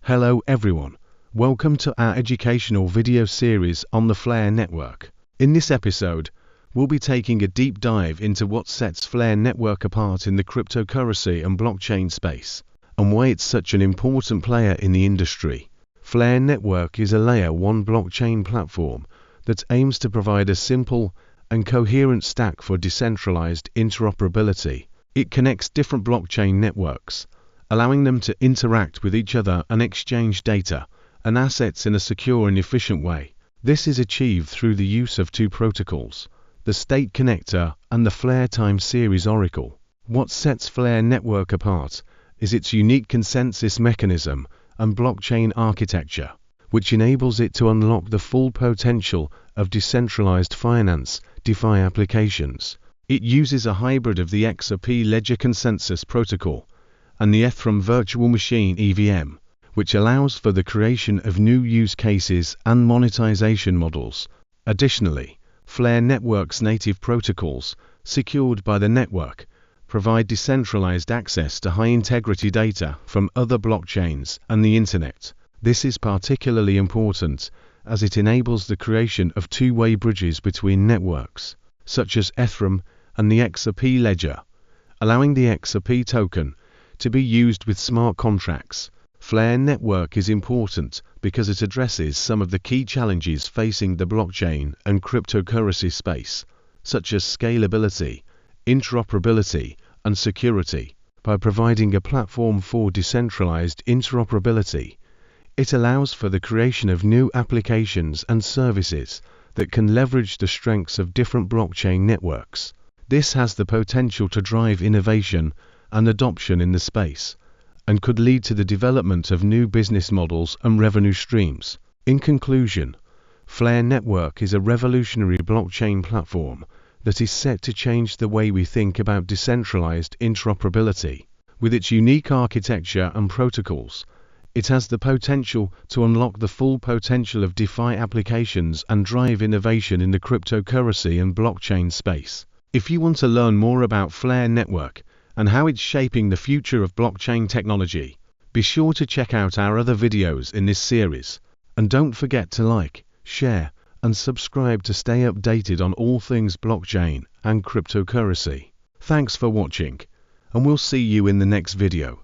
Hello everyone, welcome to our educational video series on the Flare network. In this episode, we'll be taking a deep dive into what sets Flare network apart in the cryptocurrency and blockchain space, and why it's such an important player in the industry. Flare network is a layer 1 blockchain platform that aims to provide a simple and coherent stack for decentralized interoperability. It connects different blockchain networks, allowing them to interact with each other and exchange data and assets in a secure and efficient way. This is achieved through the use of two protocols, the State Connector and the Flare Time Series Oracle. What sets Flare network apart is its unique consensus mechanism and blockchain architecture, which enables it to unlock the full potential of decentralized finance DeFi applications. It uses a hybrid of the XRP Ledger Consensus Protocol and the Ethereum Virtual Machine EVM, which allows for the creation of new use cases and monetization models. Additionally, Flare network's native protocols, secured by the network, provide decentralized access to high-integrity data from other blockchains and the internet. This is particularly important as it enables the creation of two-way bridges between networks, such as Ethereum and the XRP Ledger, allowing the XRP token to be used with smart contracts. Flare network is important because it addresses some of the key challenges facing the blockchain and cryptocurrency space, such as scalability, interoperability, and security. By providing a platform for decentralized interoperability, it allows for the creation of new applications and services that can leverage the strengths of different blockchain networks. This has the potential to drive innovation and adoption in the space, and could lead to the development of new business models and revenue streams. In conclusion, Flare network is a revolutionary blockchain platform that is set to change the way we think about decentralized interoperability. With its unique architecture and protocols, it has the potential to unlock the full potential of DeFi applications and drive innovation in the cryptocurrency and blockchain space. If you want to learn more about Flare network and how it's shaping the future of blockchain technology, be sure to check out our other videos in this series. And don't forget to like, share, and subscribe to stay updated on all things blockchain and cryptocurrency. Thanks for watching, and we'll see you in the next video.